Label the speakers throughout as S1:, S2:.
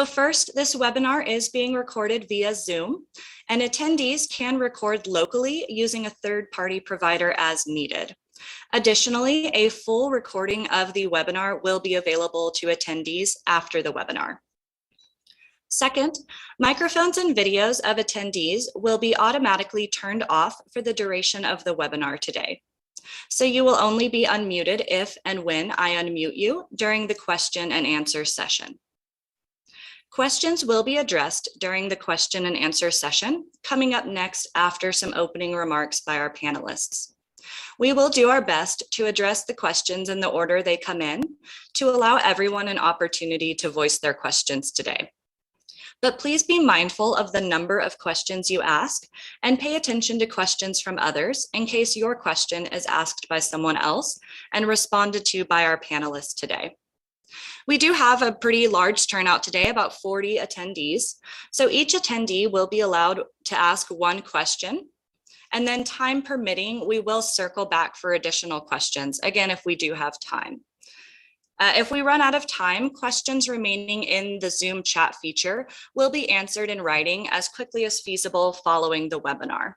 S1: first, this webinar is being recorded via Zoom, and attendees can record locally using a third-party provider as needed. Additionally, a full recording of the webinar will be available to attendees after the webinar. Second, microphones and videos of attendees will be automatically turned off for the duration of the webinar today. So you will only be unmuted if and when I unmute you during the question and answer session. Questions will be addressed during the question and answer session, coming up next after some opening remarks by our panelists. We will do our best to address the questions in the order they come in to allow everyone an opportunity to voice their questions today. But please be mindful of the number of questions you ask and pay attention to questions from others in case your question is asked by someone else and responded to by our panelists today. We do have a pretty large turnout today, about 40 attendees. So each attendee will be allowed to ask one question, and then time permitting, we will circle back for additional questions, again, if we do have time. If we run out of time, questions remaining in the Zoom chat feature will be answered in writing as quickly as feasible following the webinar.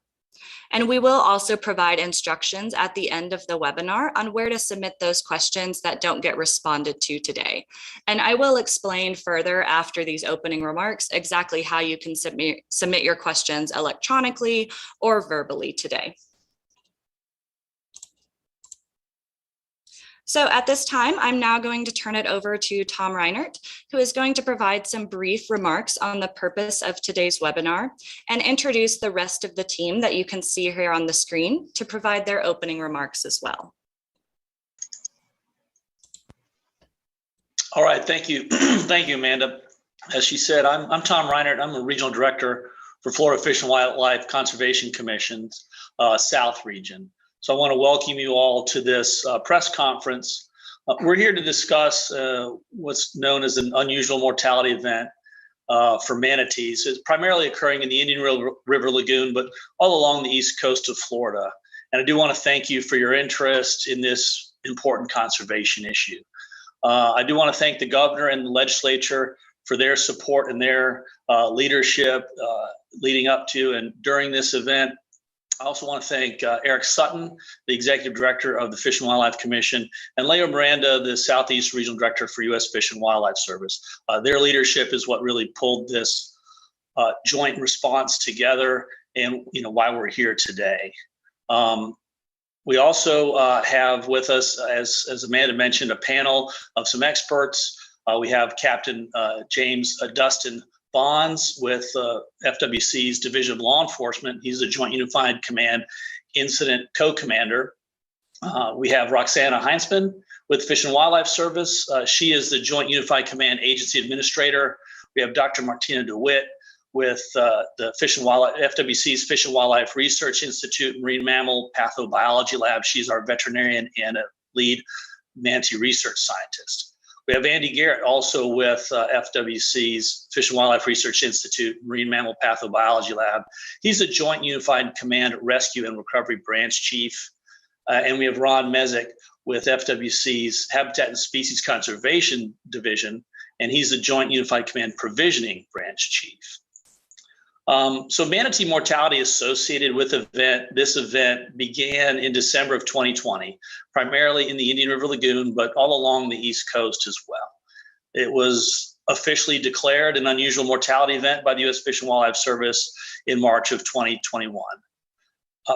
S1: And we will also provide instructions at the end of the webinar on where to submit those questions that don't get responded to today. And I will explain further after these opening remarks exactly how you can submit your questions electronically or verbally today. So at this time, I'm now going to turn it over to Tom Reinert, who is going to provide some brief remarks on the purpose of today's webinar and introduce the rest of the team that you can see here on the screen to provide their opening remarks as well.
S2: All right, thank you. Thank you, Amanda. As she said, I'm Tom Reinert. I'm a regional director for Florida Fish and Wildlife Conservation Commission's South region. So I want to welcome you all to this press conference. We're here to discuss what's known as an unusual mortality event for manatees. It's primarily occurring in the Indian River Lagoon, but all along the east coast of Florida. And I do want to thank you for your interest in this important conservation issue. I do want to thank the governor and the legislature for their support and their leadership leading up to and during this event. I also want to thank Eric Sutton, the Executive Director of the Fish and Wildlife Commission, and Leo Miranda, the Southeast Regional Director for U.S. Fish and Wildlife Service. Their leadership is what really pulled this joint response together and why we're here today. We also have with us, as Amanda mentioned, a panel of some experts. We have Captain James Dustin Bonds with FWC's Division of Law Enforcement. He's the Joint Unified Command Incident Co-Commander. We have Roxana Heinzman with Fish and Wildlife Service. She is the Joint Unified Command Agency Administrator. We have Dr. Martina DeWitt with the Fish and Wildlife, FWC's Fish and Wildlife Research Institute Marine Mammal Pathobiology Lab. She's our veterinarian and a lead manatee research scientist. We have Andy Garrett also with FWC's Fish and Wildlife Research Institute Marine Mammal Pathobiology Lab. He's a Joint Unified Command Rescue and Recovery Branch Chief. And we have Ron Mezek with FWC's Habitat and Species Conservation Division, and he's the Joint Unified Command Provisioning Branch Chief. So manatee mortality associated with this event began in December of 2020, primarily in the Indian River Lagoon, but all along the East Coast as well. It was officially declared an unusual mortality event by the U.S. Fish and Wildlife Service in March of 2021.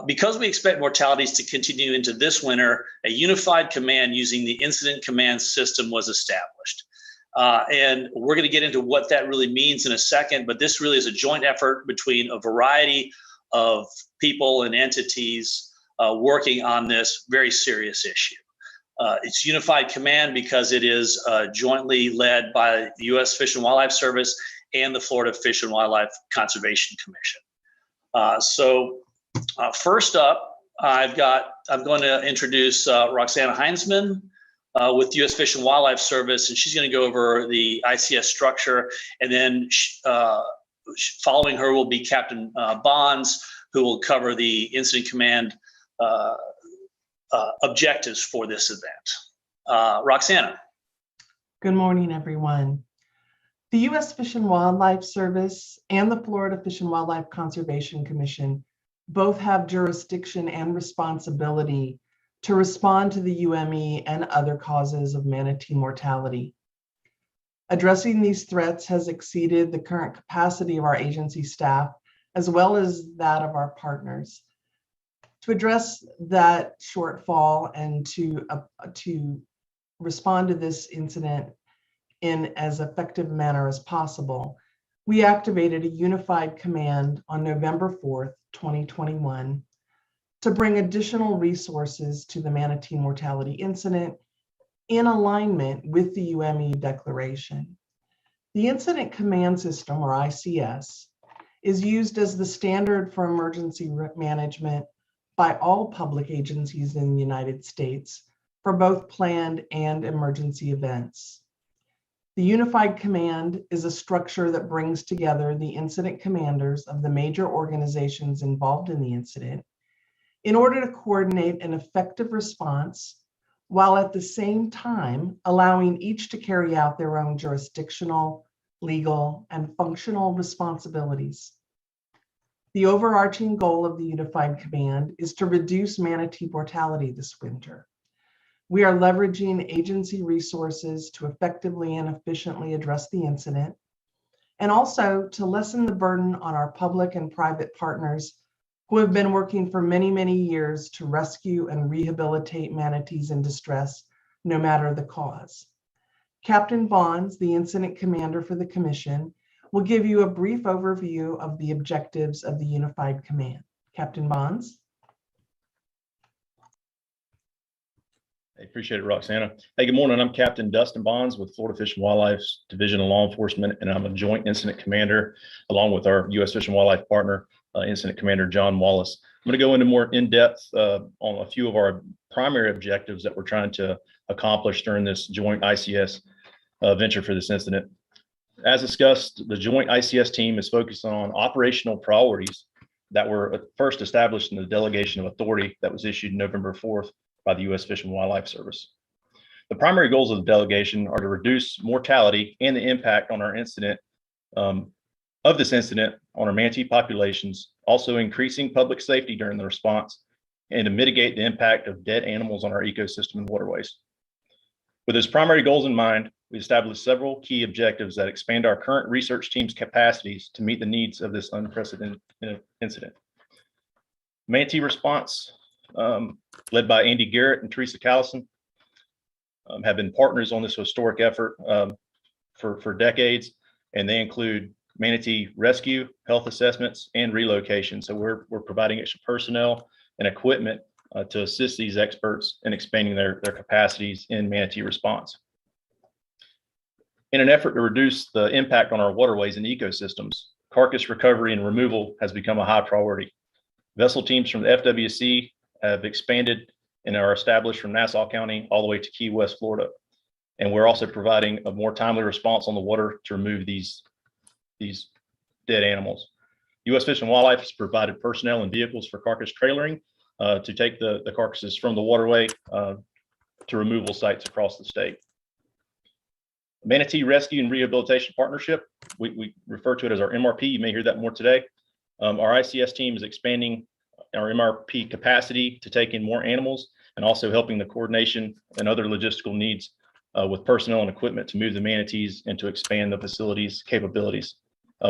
S2: Because we expect mortalities to continue into this winter, a unified command using the incident command system was established. And we're going to get into what that really means in a second, but this really is a joint effort between a variety of people and entities working on this very serious issue. It's unified command because it is jointly led by the U.S. Fish and Wildlife Service and the Florida Fish and Wildlife Conservation Commission. First up, I'm going to introduce Roxana Heinzman with U.S. Fish and Wildlife Service, and she's going to go over the ICS structure, and then following her will be Captain Bonds, who will cover the incident command objectives for this event. Roxana.
S3: Good morning, everyone. The U.S. Fish and Wildlife Service and the Florida Fish and Wildlife Conservation Commission both have jurisdiction and responsibility to respond to the UME and other causes of manatee mortality. Addressing these threats has exceeded the current capacity of our agency staff, as well as that of our partners. To address that shortfall and to respond to this incident in as effective manner as possible, we activated a unified command on November 4th, 2021, to bring additional resources to the manatee mortality incident in alignment with the UME declaration. The Incident Command System, or ICS, is used as the standard for emergency management by all public agencies in the United States for both planned and emergency events. The Unified Command is a structure that brings together the incident commanders of the major organizations involved in the incident in order to coordinate an effective response, while at the same time allowing each to carry out their own jurisdictional, legal, and functional responsibilities. The overarching goal of the Unified Command is to reduce manatee mortality this winter. We are leveraging agency resources to effectively and efficiently address the incident, and also to lessen the burden on our public and private partners who have been working for many, many years to rescue and rehabilitate manatees in distress, no matter the cause. Captain Bonds, the incident commander for the Commission, will give you a brief overview of the objectives of the Unified Command. Captain Bonds.
S4: I appreciate it, Roxana. Hey, good morning. I'm Captain Dustin Bonds with Florida Fish and Wildlife's Division of Law Enforcement, and I'm a Joint Incident Commander along with our U.S. Fish and Wildlife partner, Incident Commander John Wallace. I'm going to go into more in-depth on a few of our primary objectives that we're trying to accomplish during this joint ICS venture for this incident. As discussed, the joint ICS team is focused on operational priorities that were first established in the delegation of authority that was issued November 4th by the U.S. Fish and Wildlife Service. The primary goals of the delegation are to reduce mortality and the impact on our incident of this incident on our manatee populations, also increasing public safety during the response, and to mitigate the impact of dead animals on our ecosystem and waterways. With those primary goals in mind, we established several key objectives that expand our current research team's capacities to meet the needs of this unprecedented incident. Manatee response, led by Andy Garrett and Teresa Callison, have been partners on this historic effort for decades, and they include manatee rescue, health assessments, and relocation. So we're providing extra personnel and equipment to assist these experts in expanding their capacities in manatee response. In an effort to reduce the impact on our waterways and ecosystems, carcass recovery and removal has become a high priority. Vessel teams from the FWC have expanded and are established from Nassau County all the way to Key West, Florida. And we're also providing a more timely response on the water to remove these dead animals. U.S. Fish and Wildlife has provided personnel and vehicles for carcass trailering to take the carcasses from the waterway to removal sites across the state. Manatee Rescue and Rehabilitation Partnership, we refer to it as our MRP. You may hear that more today. Our ICS team is expanding our MRP capacity to take in more animals and also helping the coordination and other logistical needs with personnel and equipment to move the manatees and to expand the facility's capabilities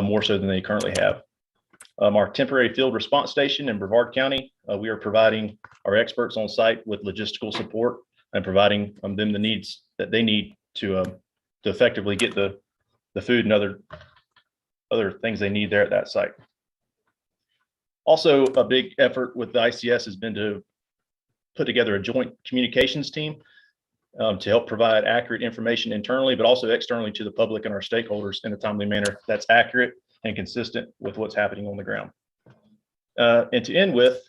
S4: more so than they currently have. Our temporary field response station in Brevard County, we are providing our experts on site with logistical support and providing them the needs that they need to effectively get the food and other things they need there at that site. Also, a big effort with the ICS has been to put together a joint communications team to help provide accurate information internally, but also externally to the public and our stakeholders in a timely manner that's accurate and consistent with what's happening on the ground. And to end with,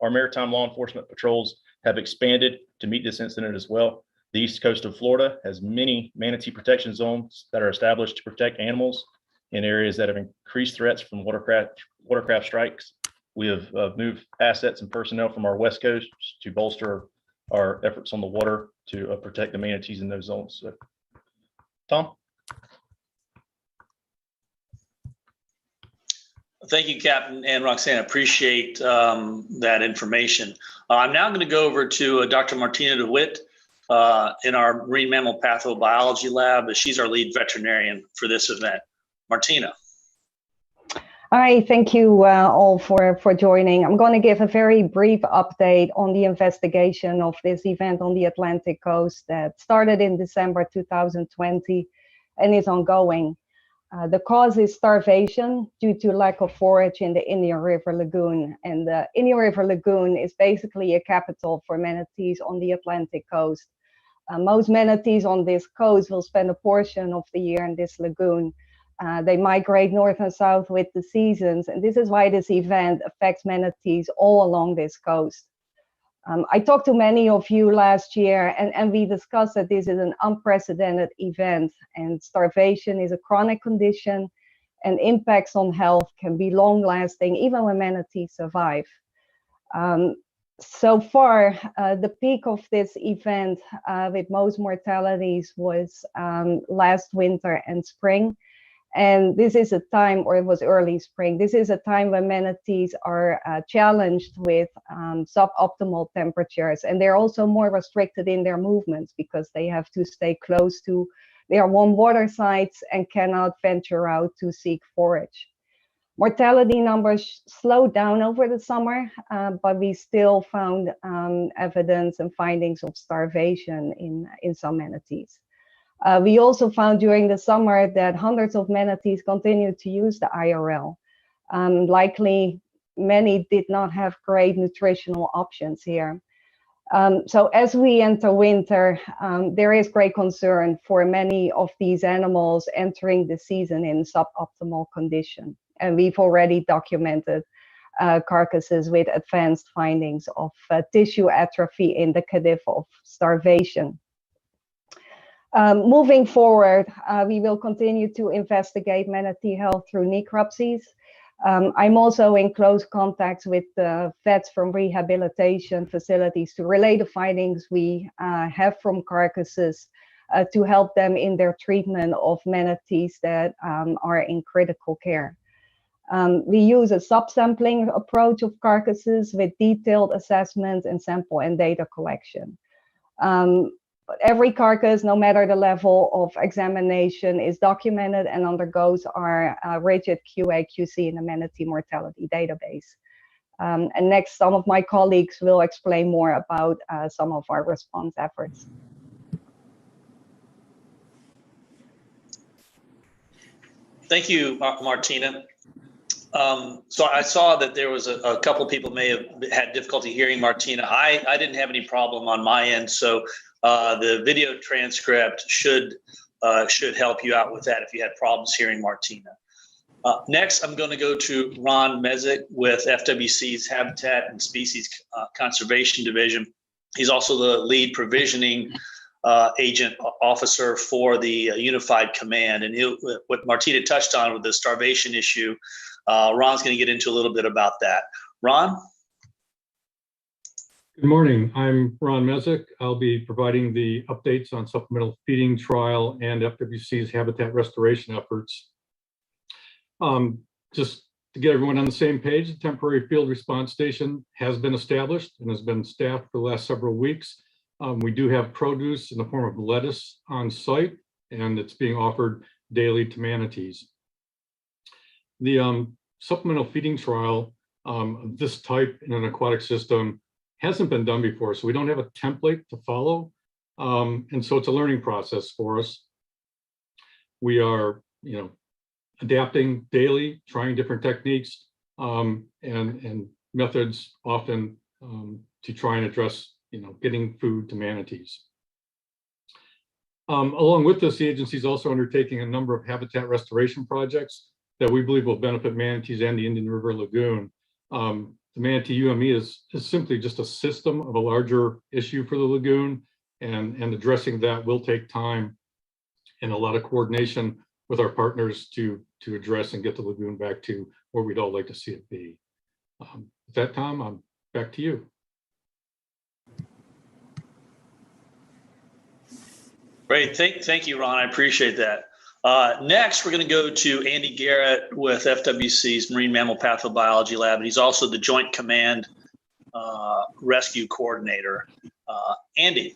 S4: our maritime law enforcement patrols have expanded to meet this incident as well. The east coast of Florida has many manatee protection zones that are established to protect animals in areas that have increased threats from watercraft strikes. We have moved assets and personnel from our west coast to bolster our efforts on the water to protect the manatees in those zones. So, Tom?
S2: Thank you, Captain and Roxanne. Appreciate that information. I'm now going to go over to Dr. Martina DeWitt in our Marine Mammal Pathobiology Lab. She's our lead veterinarian for this event. Martina.
S5: Hi, thank you all for joining. I'm going to give a very brief update on the investigation of this event on the Atlantic coast that started in December 2020 and is ongoing. The cause is starvation due to lack of forage in the Indian River Lagoon. And the Indian River Lagoon is basically a capital for manatees on the Atlantic coast. Most manatees on this coast will spend a portion of the year in this lagoon. They migrate north and south with the seasons, and this is why this event affects manatees all along this coast. I talked to many of you last year, and we discussed that this is an unprecedented event, and starvation is a chronic condition, and impacts on health can be long-lasting, even when manatees survive. So far, the peak of this event with most mortalities was last winter and spring. And this is a time, or it was early spring, this is a time when manatees are challenged with suboptimal temperatures. And they're also more restricted in their movements because they have to stay close to their warm water sites and cannot venture out to seek forage. Mortality numbers slowed down over the summer, but we still found evidence and findings of starvation in some manatees. We also found during the summer that hundreds of manatees continued to use the IRL. Likely, many did not have great nutritional options here. So as we enter winter, there is great concern for many of these animals entering the season in suboptimal condition. And we've already documented carcasses with advanced findings of tissue atrophy indicative of starvation. Moving forward, we will continue to investigate manatee health through necropsies. I'm also in close contact with the vets from rehabilitation facilities to relay the findings we have from carcasses to help them in their treatment of manatees that are in critical care. We use a subsampling approach of carcasses with detailed assessment and sample and data collection. But every carcass, no matter the level of examination, is documented and undergoes our rigid QA/QC in the manatee mortality database. And next, some of my colleagues will explain more about some of our response efforts.
S2: Thank you, Martina. So I saw that there was a couple of people may have had difficulty hearing Martina. I didn't have any problem on my end, so the video transcript should help you out with that if you had problems hearing Martina. Next, I'm going to go to Ron Mezek with FWC's Habitat and Species Conservation Division. He's also the lead provisioning agent officer for the Unified Command. And what Martina touched on with the starvation issue, Ron's going to get into a little bit about that. Ron?
S6: Good morning. I'm Ron Mezek. I'll be providing the updates on supplemental feeding trial and FWC's habitat restoration efforts. Just to get everyone on the same page, the temporary field response station has been established and has been staffed for the last several weeks. We do have produce in the form of lettuce on site, and it's being offered daily to manatees. The supplemental feeding trial of this type in an aquatic system hasn't been done before, so we don't have a template to follow. And so it's a learning process for us. We are, adapting daily, trying different techniques and methods often to try and address, getting food to manatees. Along with this, the agency is also undertaking a number of habitat restoration projects that we believe will benefit manatees and the Indian River Lagoon. The manatee UME is simply just a system of a larger issue for the lagoon, and addressing that will take time and a lot of coordination with our partners to address and get the lagoon back to where we'd all like to see it be. With that, Tom, I'm back to you.
S2: Great, thank you, Ron. I appreciate that. Next, we're going to go to Andy Garrett with FWC's Marine Mammal Pathobiology Lab. And he's also the Joint Command Rescue Coordinator. Andy.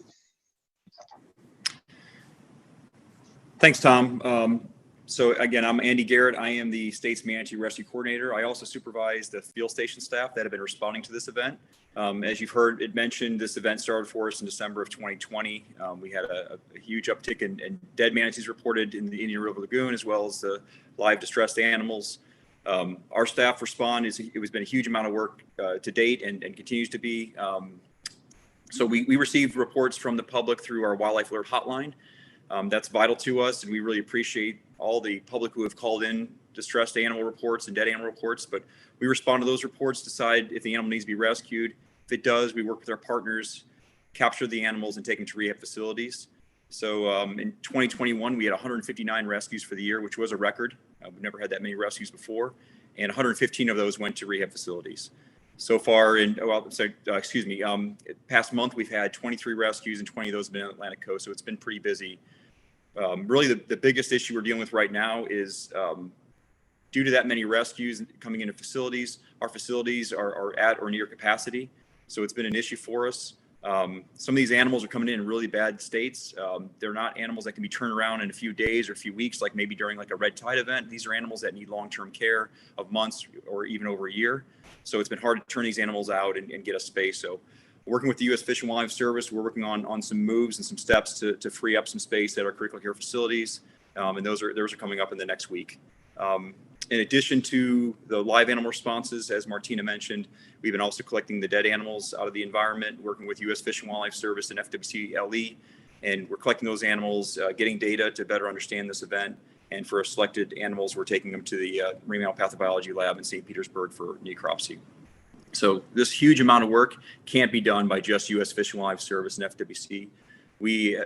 S7: Thanks, Tom. So again, I'm Andy Garrett. I am the state's manatee rescue coordinator. I also supervise the field station staff that have been responding to this event. As you've heard it mentioned, this event started for us in December of 2020. We had a huge uptick in dead manatees reported in the Indian River Lagoon, as well as the live distressed animals. Our staff respond. It has been a huge amount of work to date and continues to be. So we received reports from the public through our wildlife alert hotline. That's vital to us, and we really appreciate all the public who have called in distressed animal reports and dead animal reports. But we respond to those reports, decide if the animal needs to be rescued. If it does, we work with our partners, capture the animals, and take them to rehab facilities. So in 2021, we had 159 rescues for the year, which was a record. We've never had that many rescues before, and 115 of those went to rehab facilities. So far past month, we've had 23 rescues, and 20 of those have been in the Atlantic coast. So it's been pretty busy. Really, the biggest issue we're dealing with right now is due to that many rescues coming into facilities, our facilities are at or near capacity. So it's been an issue for us. Some of these animals are coming in really bad states. They're not animals that can be turned around in a few days or a few weeks, like maybe during like a red tide event. These are animals that need long-term care of months or even over a year. So it's been hard to turn these animals out and get a space. So working with the U.S. Fish and Wildlife Service, we're working on some moves and some steps to free up some space at our critical care facilities. And those are coming up in the next week. In addition to the live animal responses, as Martina mentioned, we've been also collecting the dead animals out of the environment, working with U.S. Fish and Wildlife Service and FWC LE. And we're collecting those animals, getting data to better understand this event. And for selected animals, we're taking them to the Marine Mammal Pathobiology Lab in St. Petersburg for necropsy. So this huge amount of work can't be done by just U.S. Fish and Wildlife Service and FWC. We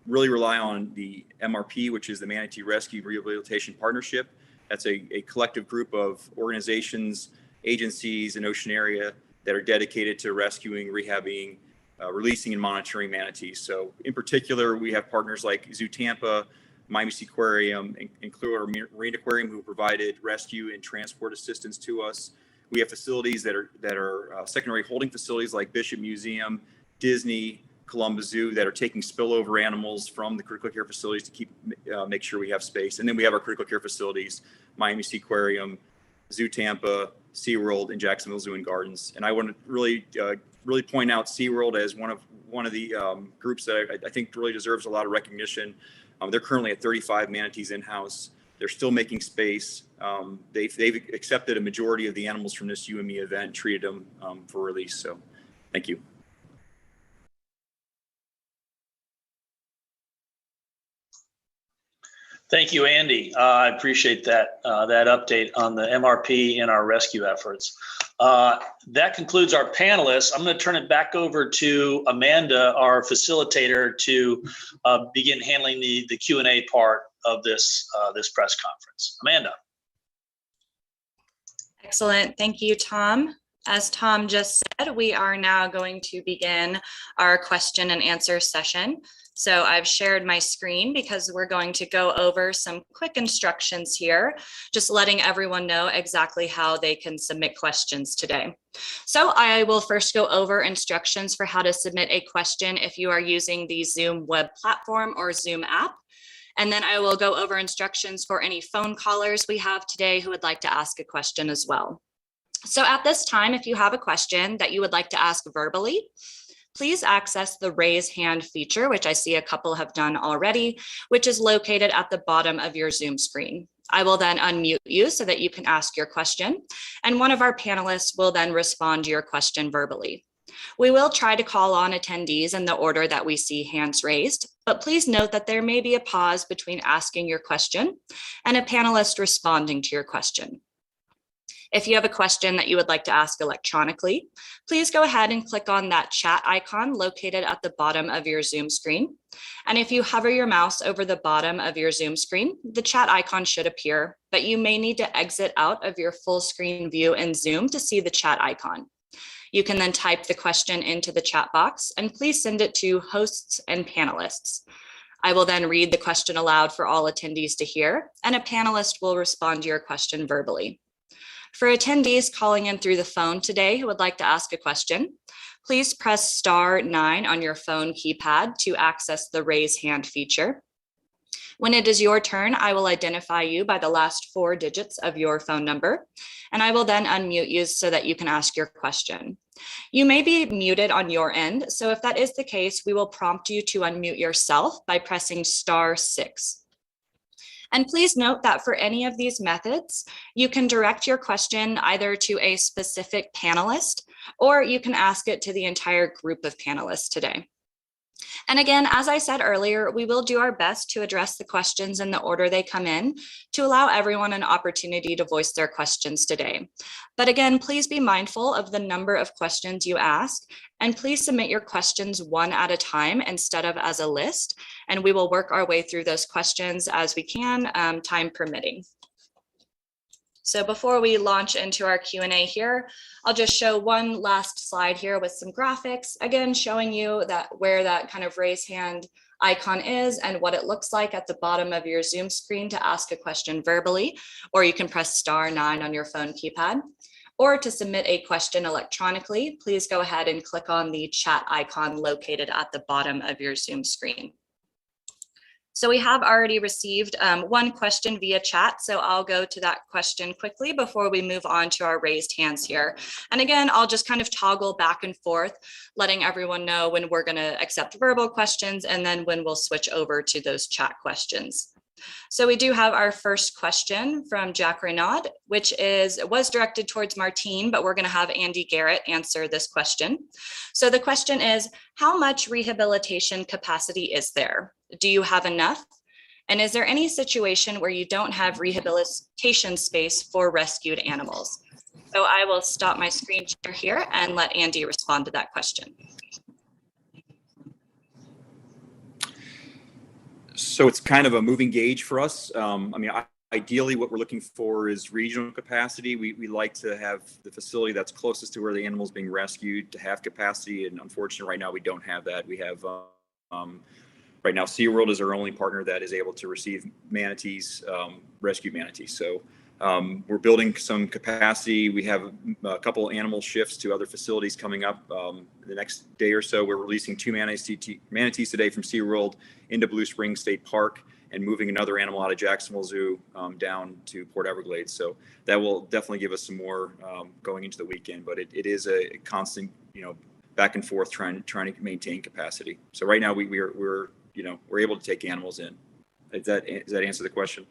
S7: really rely on the MRP, which is the Manatee Rescue Rehabilitation Partnership. That's a collective group of organizations, agencies in ocean area that are dedicated to rescuing, rehabbing, releasing, and monitoring manatees. So in particular, we have partners like Zoo Tampa, Miami Aquarium, and Clearwater Marine Aquarium, who provided rescue and transport assistance to us. We have facilities that are secondary holding facilities like Bishop Museum, Disney, Columbus Zoo, that are taking spillover animals from the critical care facilities to make sure we have space. And then we have our critical care facilities, Miami Aquarium, Zoo Tampa, SeaWorld, and Jacksonville Zoo and Gardens. And I want to really point out SeaWorld as one of the groups that I think really deserves a lot of recognition. They're currently at 35 manatees in-house. They're still making space. They've accepted a majority of the animals from this UME event, treated them for release. So thank you.
S2: Thank you, Andy. I appreciate that update on the MRP and our rescue efforts. That concludes our panelists. I'm going to turn it back over to Amanda, our facilitator, to begin handling the Q&A part of this press conference. Amanda.
S1: Excellent. Thank you, Tom. As Tom just said, we are now going to begin our question and answer session. So I've shared my screen because we're going to go over some quick instructions here, just letting everyone know exactly how they can submit questions today. So I will first go over instructions for how to submit a question if you are using the Zoom web platform or Zoom app. And then I will go over instructions for any phone callers we have today who would like to ask a question as well. So at this time, if you have a question that you would like to ask verbally, please access the raise hand feature, which I see a couple have done already, which is located at the bottom of your Zoom screen. I will then unmute you so that you can ask your question, and one of our panelists will then respond to your question verbally. We will try to call on attendees in the order that we see hands raised, but please note that there may be a pause between asking your question and a panelist responding to your question. If you have a question that you would like to ask electronically, please go ahead and click on that chat icon located at the bottom of your Zoom screen. And if you hover your mouse over the bottom of your Zoom screen, the chat icon should appear, but you may need to exit out of your full screen view in Zoom to see the chat icon. You can then type the question into the chat box and please send it to hosts and panelists. I will then read the question aloud for all attendees to hear, and a panelist will respond to your question verbally. For attendees calling in through the phone today who would like to ask a question, please press star 9 on your phone keypad to access the raise hand feature. When it is your turn, I will identify you by the last 4 digits of your phone number, and I will then unmute you so that you can ask your question. You may be muted on your end, so if that is the case, we will prompt you to unmute yourself by pressing star 6. And please note that for any of these methods, you can direct your question either to a specific panelist, or you can ask it to the entire group of panelists today. And again, as I said earlier, we will do our best to address the questions in the order they come in to allow everyone an opportunity to voice their questions today. But again, please be mindful of the number of questions you ask, and please submit your questions one at a time instead of as a list, and we will work our way through those questions as we can, time permitting. So before we launch into our Q&A here, I'll just show one last slide here with some graphics, again, showing you that where that kind of raise hand icon is and what it looks like at the bottom of your Zoom screen to ask a question verbally, or you can press star 9 on your phone keypad. Or to submit a question electronically, please go ahead and click on the chat icon located at the bottom of your Zoom screen. So we have already received one question via chat, so I'll go to that question quickly before we move on to our raised hands here. And again, I'll just kind of toggle back and forth, letting everyone know when we're going to accept verbal questions and then when we'll switch over to those chat questions. So we do have our first question from Jack Renaud, which was directed towards Martine, but we're going to have Andy Garrett answer this question. So the question is, how much rehabilitation capacity is there? Do you have enough? And is there any situation where you don't have rehabilitation space for rescued animals? So I will stop my screen share here and let Andy respond to that question.
S7: So it's kind of a moving gauge for us. Ideally, what we're looking for is regional capacity. We like to have the facility that's closest to where the animal is being rescued to have capacity. And unfortunately, right now, we don't have that. We have, right now, SeaWorld is our only partner that is able to receive manatees, rescue manatees. So we're building some capacity. We have a couple animal shifts to other facilities coming up the next day or so. We're releasing 2 manatees today from SeaWorld into Blue Springs State Park and moving another animal out of Jacksonville Zoo down to Port Everglades. So that will definitely give us some more going into the weekend, but it is a constant, back and forth trying to maintain capacity. So right now we're able to take animals in. Does that answer the question?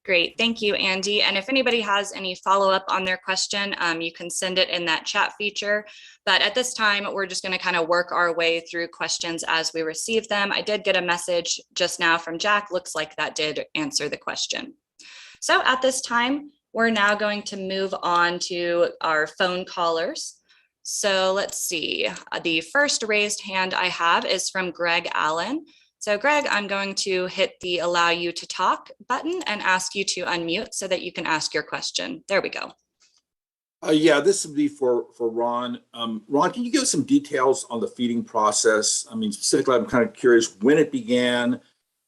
S1: Great, thank you, Andy. And if anybody has any follow-up on their question, you can send it in that chat feature. But at this time, we're just gonna kind of work our way through questions as we receive them. I did get a message just now from Jack. Looks like that did answer the question. So at this time, we're now going to move on to our phone callers. So let's see, the first raised hand I have is from Greg Allen. So Greg, I'm going to hit the allow you to talk button and ask you to unmute so that you can ask your question. There we go.
S8: Yeah, this would be for Ron. Ron, can you give us some details on the feeding process? I mean, specifically, I'm kind of curious when it began.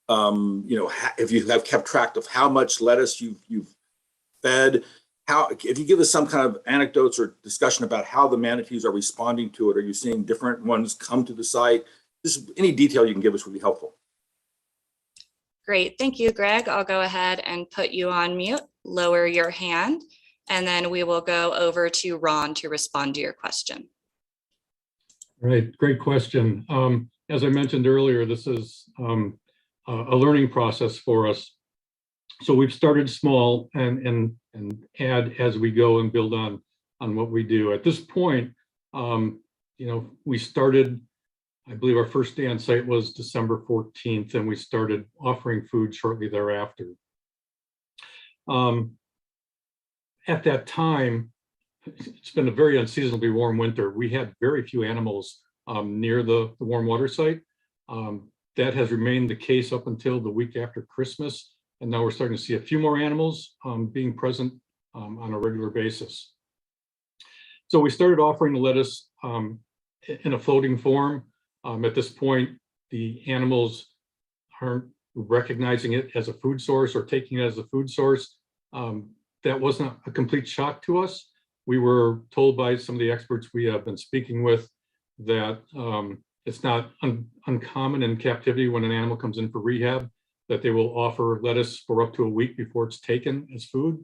S8: If you have kept track of how much lettuce you've fed, if you give us some kind of anecdotes or discussion about how the manatees are responding to it. Are you seeing different ones come to the site? Just any detail you can give us would be helpful.
S1: Great, thank you, Greg. I'll go ahead and put you on mute, lower your hand, and then we will go over to Ron to respond to your question.
S6: Right, great question. As I mentioned earlier, this is a learning process for us. So we've started small and add as we go and build on what we do. At this point, we started, I believe our first day on site was December 14th, and we started offering food shortly thereafter. At that time, it's been a very unseasonably warm winter. We had very few animals near the warm water site. That has remained the case up until the week after Christmas, and now we're starting to see a few more animals being present on a regular basis. So we started offering the lettuce in a floating form. At this point, the animals aren't recognizing it as a food source or taking it as a food source. That wasn't a complete shock to us. We were told by some of the experts we have been speaking with that it's not uncommon in captivity when an animal comes in for rehab that they will offer lettuce for up to a week before it's taken as food.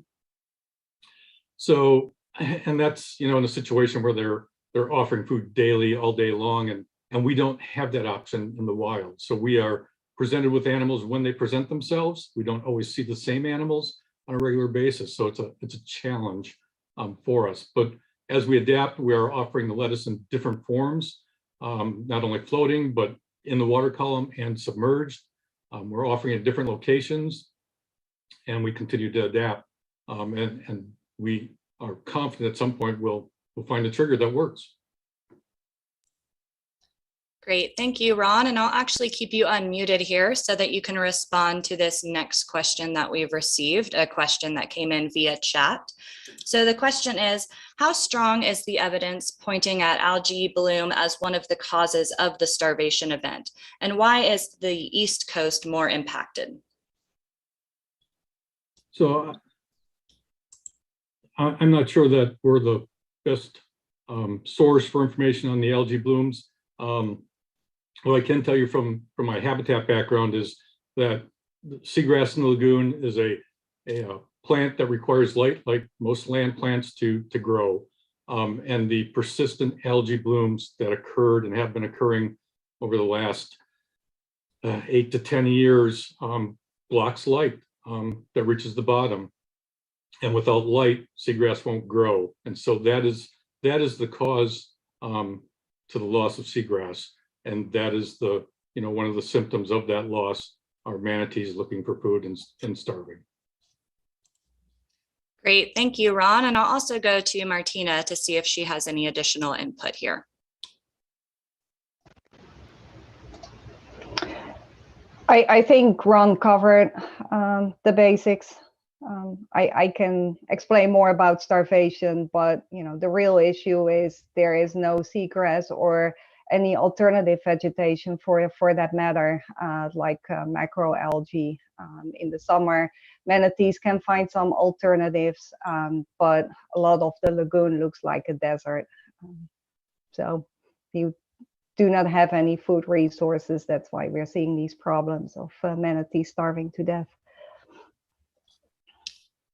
S6: So, and that's, in a situation where they're offering food daily, all day long, and we don't have that option in the wild. So we are presented with animals when they present themselves. We don't always see the same animals on a regular basis. So it's a challenge for us. But as we adapt, we are offering the lettuce in different forms, not only floating, but in the water column and submerged. We're offering at different locations, and we continue to adapt. And we are confident at some point we'll find a trigger that works.
S1: Great, thank you, Ron. And I'll actually keep you unmuted here so that you can respond to this next question that we've received, a question that came in via chat. So the question is, how strong is the evidence pointing at algae bloom as one of the causes of the starvation event? And why is the East Coast more impacted?
S6: So I'm not sure that we're the best source for information on the algae blooms. What I can tell you from my habitat background is that seagrass in the lagoon is a plant that requires light, like most land plants, to grow. And the persistent algae blooms that occurred and have been occurring over the last 8 to 10 years blocks light that reaches the bottom. And without light, seagrass won't grow. And so that is the cause to the loss of seagrass. And that is one of the symptoms of that loss are manatees looking for food and starving.
S1: Great, thank you, Ron. And I'll also go to Martina to see if she has any additional input here.
S5: I think Ron covered the basics. I can explain more about starvation, but the real issue is there is no seagrass or any alternative vegetation for that matter, like macroalgae. In the summer, manatees can find some alternatives, but a lot of the lagoon looks like a desert. So you do not have any food resources. That's why we're seeing these problems of manatees starving to death.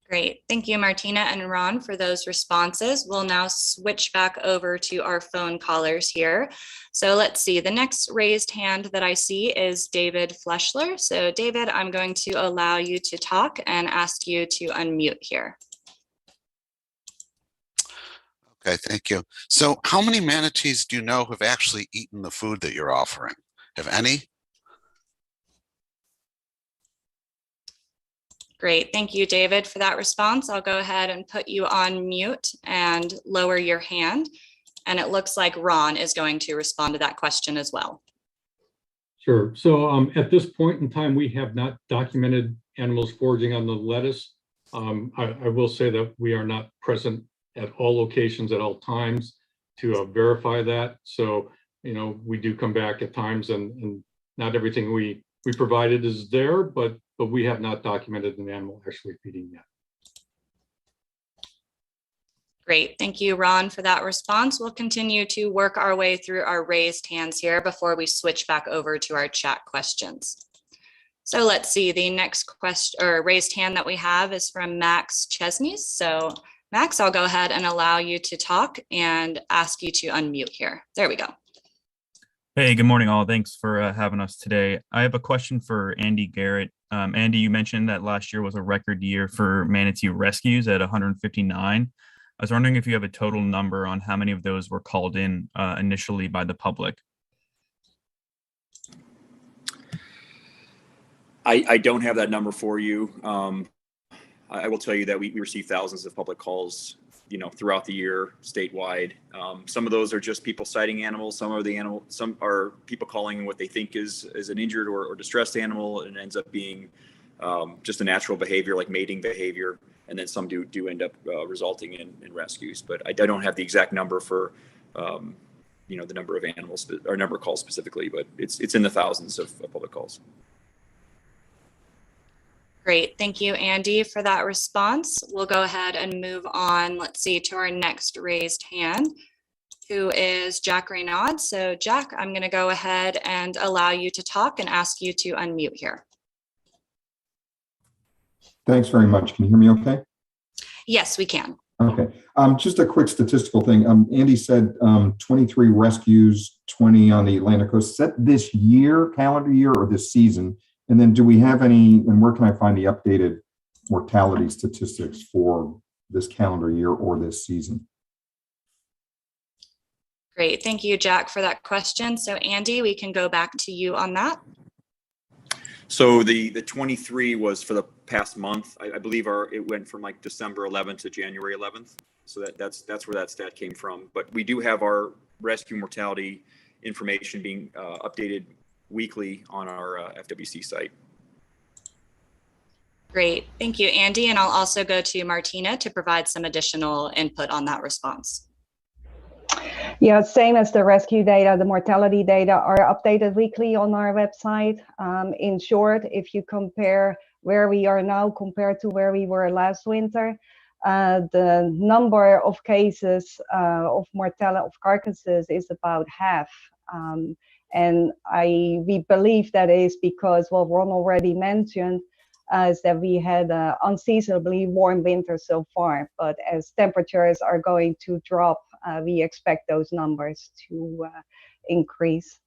S1: Great, thank you, Martina and Ron, for those responses. We'll now switch back over to our phone callers here. So let's see, the next raised hand that I see is David Fleschler. So David, I'm going to allow you to talk and ask you to unmute here.
S9: Okay, thank you. So how many manatees do you know have actually eaten the food that you're offering? Have any?
S1: Great, thank you, David, for that response. I'll go ahead and put you on mute and lower your hand. And it looks like Ron is going to respond to that question as well.
S6: Sure. So at this point in time, we have not documented animals foraging on the lettuce. I will say that we are not present at all locations at all times to verify that. So, we do come back at times and not everything we provided is there, but we have not documented an animal actually feeding yet.
S1: Great, thank you, Ron, for that response. We'll continue to work our way through our raised hands here before we switch back over to our chat questions. So let's see, the next question or raised hand that we have is from Max Chesney. So Max, I'll go ahead and allow you to talk and ask you to unmute here. There we go.
S10: Hey, good morning, all. Thanks for having us today. I have a question for Andy Garrett. Andy, you mentioned that last year was a record year for manatee rescues at 159. I was wondering if you have a total number on how many of those were called in initially by the public.
S7: I don't have that number for you. I will tell you that we receive thousands of public calls, throughout the year statewide. Some of those are just people citing animals. Some are people calling what they think is an injured or distressed animal, and it ends up being just a natural behavior like mating behavior. And then some do end up resulting in rescues. But I don't have the exact number for the number of animals or number of calls specifically, but it's in the thousands of public calls.
S1: Great. Thank you, Andy, for that response. We'll go ahead and move on, let's see, to our next raised hand, who is Jack Raynaud. So Jack, I'm going to go ahead and allow you to talk and ask you to unmute here.
S11: Thanks very much. Can you hear me okay?
S1: Yes, we can.
S11: Okay. Just a quick statistical thing. Andy said 23 rescues, 20 on the Atlantic coast. Is that this year, calendar year, or this season? And then do we have any, and where can I find the updated mortality statistics for this calendar year or this season?
S1: Great. Thank you, Jack, for that question. So Andy, we can go back to you on that.
S7: So the 23 was for the past month. I believe it went from like December 11th to January 11th. So that's where that stat came from. But we do have our rescue mortality information being updated weekly on our FWC site.
S1: Great. Thank you, Andy. And I'll also go to Martina to provide some additional input on that response.
S5: Yeah, same as the rescue data, the mortality data are updated weekly on our website. In short, if you compare where we are now compared to where we were last winter, the number of cases of mortality of carcasses is about half. And we believe that is because what Ron already mentioned is that we had an unseasonably warm winter so far. But as temperatures are going to drop, we expect those numbers to increase.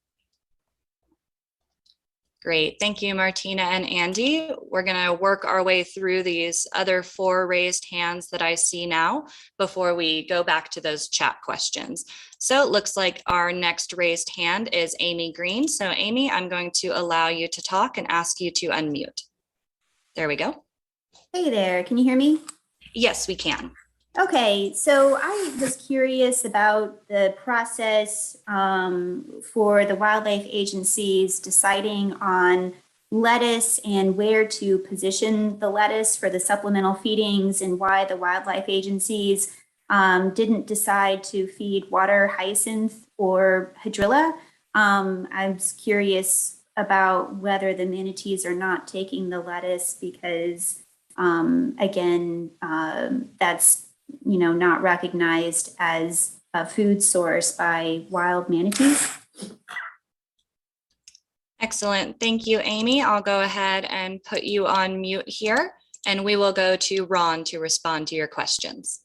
S1: Great. Thank you, Martina and Andy. We're going to work our way through these other 4 raised hands that I see now before we go back to those chat questions. So it looks like our next raised hand is Amy Green. So Amy, I'm going to allow you to talk and ask you to unmute. There we go.
S12: Hey there. Can you hear me?
S1: Yes, we can.
S12: Okay, so I was curious about the process for the wildlife agencies deciding on lettuce and where to position the lettuce for the supplemental feedings, and why the wildlife agencies didn't decide to feed water hyacinth or hydrilla. I was curious about whether the manatees are not taking the lettuce because, again, that's not recognized as a food source by wild manatees.
S1: Excellent. Thank you, Amy. I'll go ahead and put you on mute here, and we will go to Ron to respond to your questions.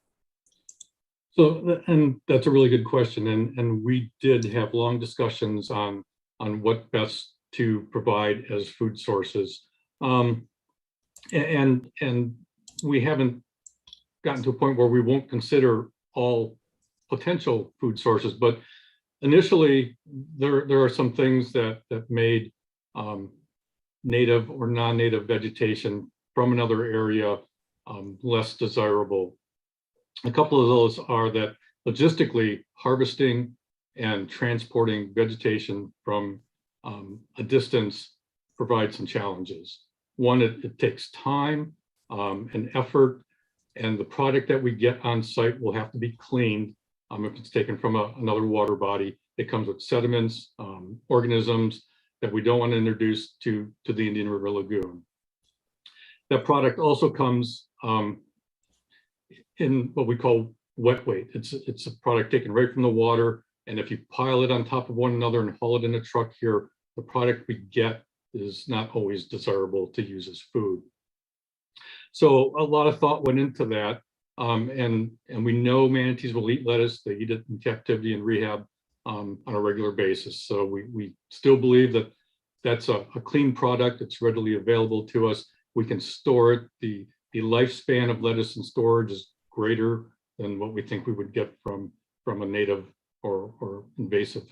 S6: So, and that's a really good question. And we did have long discussions on what best to provide as food sources. And we haven't gotten to a point where we won't consider all potential food sources, but initially there are some things that made native or non-native vegetation from another area less desirable. A couple of those are that logistically harvesting and transporting vegetation from a distance provides some challenges. One, it takes time and effort, and the product that we get on site will have to be cleaned. If it's taken from another water body, it comes with sediments, organisms that we don't want to introduce to the Indian River Lagoon. That product also comes in what we call wet weight. It's a product taken right from the water, and if you pile it on top of one another and haul it in a truck here, the product we get is not always desirable to use as food. So a lot of thought went into that, and we know manatees will eat lettuce. They eat it in captivity and rehab on a regular basis. So we still believe that that's a clean product. It's readily available to us. We can store it. The lifespan of lettuce in storage is greater than what we think we would get from a native or invasive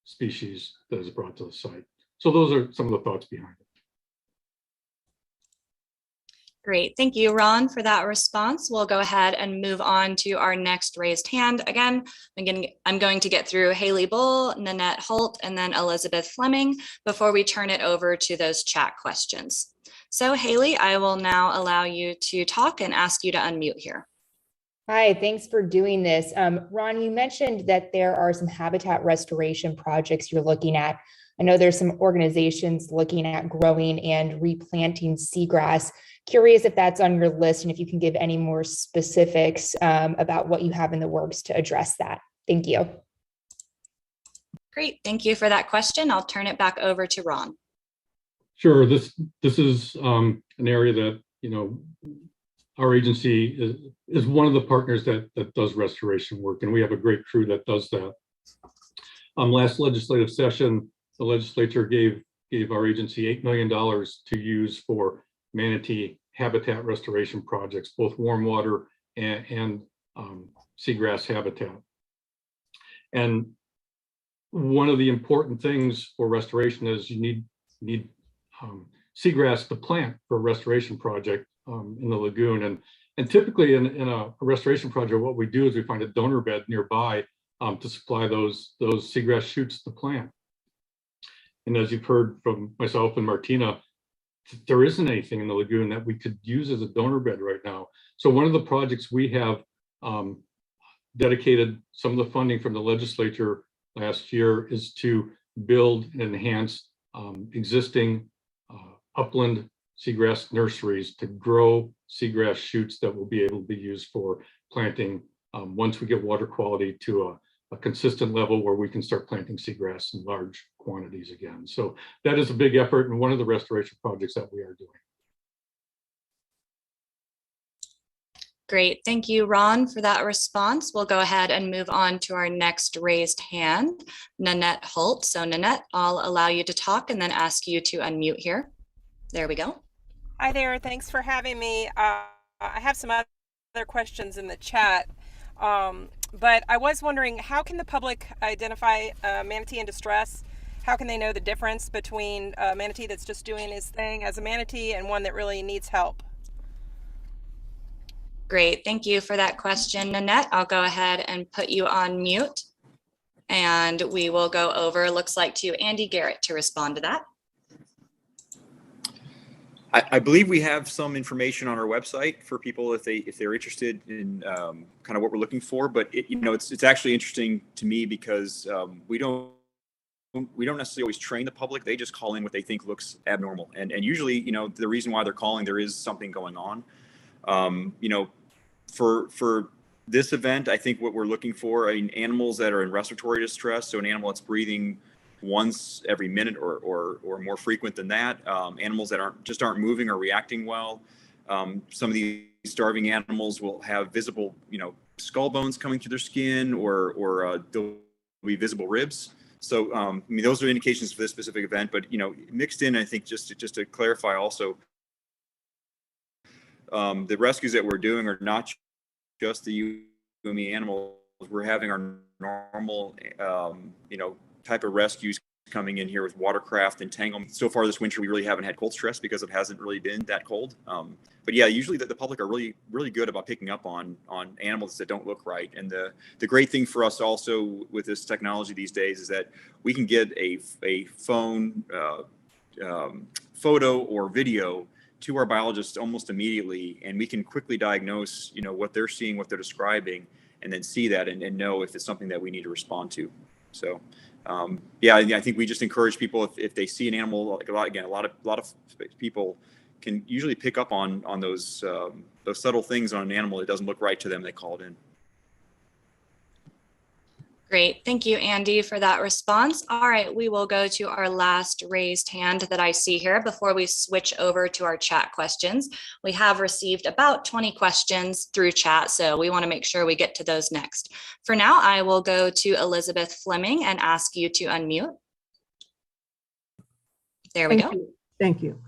S6: species that is brought to the site. So those are some of the thoughts behind it.
S1: Great. Thank you, Ron, for that response. We'll go ahead and move on to our next raised hand. Again, I'm going to get through Haley Bull, Nanette Holt, and then Elizabeth Fleming before we turn it over to those chat questions. So Haley, I will now allow you to talk and ask you to unmute here.
S13: Hi, thanks for doing this. Ron, you mentioned that there are some habitat restoration projects you're looking at. I know there's some organizations looking at growing and replanting seagrass. Curious if that's on your list and if you can give any more specifics about what you have in the works to address that. Thank you.
S1: Great, thank you for that question. I'll turn it back over to Ron.
S6: Sure, this is an area that, you know, our agency is one of the partners that does restoration work, and we have a great crew that does that. Last legislative session, the legislature gave our agency $8 million to use for manatee habitat restoration projects, both warm water and seagrass habitat. And one of the important things for restoration is you need seagrass to plant for a restoration project in the lagoon. And typically in a restoration project, what we do is we find a donor bed nearby to supply those seagrass shoots to plant. And as you've heard from myself and Martina, there isn't anything in the lagoon that we could use as a donor bed right now. So one of the projects we have dedicated some of the funding from the legislature last year is to build and enhance existing upland seagrass nurseries to grow seagrass shoots that will be able to be used for planting once we get water quality to a consistent level where we can start planting seagrass in large quantities again. So that is a big effort and one of the restoration projects that we are doing.
S1: Great, thank you, Ron, for that response. We'll go ahead and move on to our next raised hand, Nanette Holt. So Nanette, I'll allow you to talk and then ask you to unmute here. There we go.
S14: Hi there, thanks for having me. I have some other questions in the chat, but I was wondering, how can the public identify a manatee in distress? How can they know the difference between a manatee that's just doing his thing as a manatee and one that really needs help?
S1: Great, thank you for that question, Nanette. I'll go ahead and put you on mute. And we will go over, looks like, to Andy Garrett to respond to that.
S7: I believe we have some information on our website for people if they're interested in kind of what we're looking for. But it's actually interesting to me because we don't necessarily always train the public. They just call in what they think looks abnormal, and usually the reason why they're calling, there is something going on. For this event, I think what we're looking for, animals that are in respiratory distress, so an animal that's breathing once every minute or more frequent than that, animals that aren't moving or reacting well. Some of these starving animals will have visible, skull bones coming through their skin, or there'll be visible ribs. So, those are indications for this specific event. But mixed in, I think just to clarify also, the rescues that we're doing are not just the UME animals. We're having our normal, type of rescues coming in here with watercraft, entanglement. So far this winter, we really haven't had cold stress because it hasn't really been that cold. But yeah, usually the public are really, really good about picking up on animals that don't look right. And the great thing for us also with this technology these days is that we can get a phone photo or video to our biologists almost immediately, and we can quickly diagnose, what they're seeing, what they're describing, and then see that and know if it's something that we need to respond to. So, I think we just encourage people if they see an animal, like a lot of people can usually pick up on those subtle things on an animal that doesn't look right to them. They call it in.
S1: Great, thank you, Andy, for that response. All right, we will go to our last raised hand that I see here before we switch over to our chat questions. We have received about 20 questions through chat, so we want to make sure we get to those next. For now, I will go to Elizabeth Fleming and ask you to unmute. There we go.
S15: Thank you.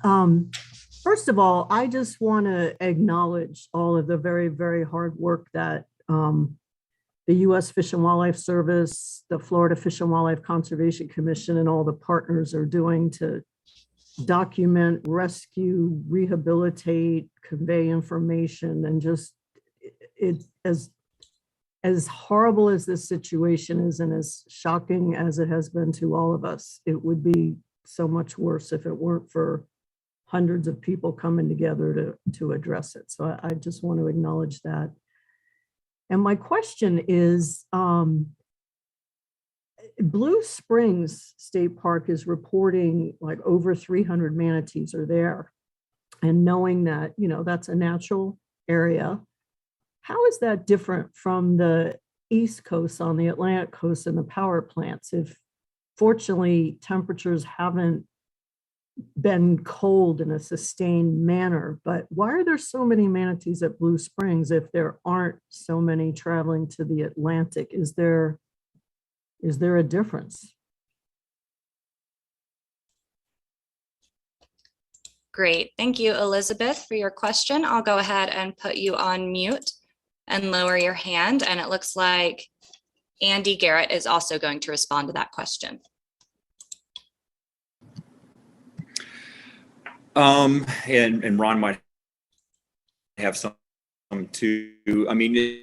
S15: First of all, I just want to acknowledge all of the very, very hard work that the U.S. Fish and Wildlife Service, the Florida Fish and Wildlife Conservation Commission, and all the partners are doing to document, rescue, rehabilitate, convey information, and just as horrible as this situation is and as shocking as it has been to all of us, it would be so much worse if it weren't for hundreds of people coming together to address it. So I just want to acknowledge that. And my question is, Blue Springs State Park is reporting like over 300 manatees are there. And knowing that, that's a natural area, how is that different from the East Coast on the Atlantic coast and the power plants? If fortunately temperatures haven't been cold in a sustained manner, but why are there so many manatees at Blue Springs if there aren't so many traveling to the Atlantic? Is there a difference?
S1: Great. Thank you, Elizabeth, for your question. I'll go ahead and put you on mute and lower your hand. And it looks like Andy Garrett is also going to respond to that question.
S7: And Ron might have some too. I mean,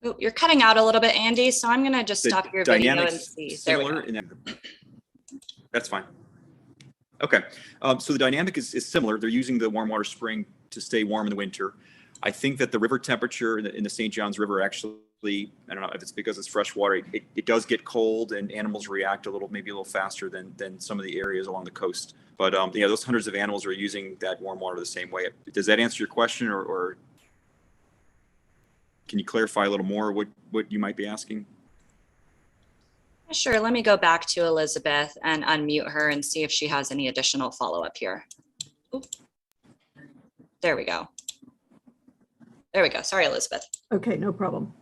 S1: Oh, you're cutting out a little bit, Andy, so I'm going to just stop your video and see. There we go.
S7: That's fine. Okay, so the dynamic is similar. They're using the warm water spring to stay warm in the winter. I think that the river temperature in the St. Johns River actually, I don't know if it's because it's fresh water, it does get cold and animals react maybe a little faster than some of the areas along the coast. But yeah, those hundreds of animals are using that warm water the same way. Does that answer your question, or can you clarify a little more what you might be asking?
S1: Sure, let me go back to Elizabeth and unmute her and see if she has any additional follow-up here. Oop. There we go. There we go. Sorry, Elizabeth.
S15: Okay, no problem.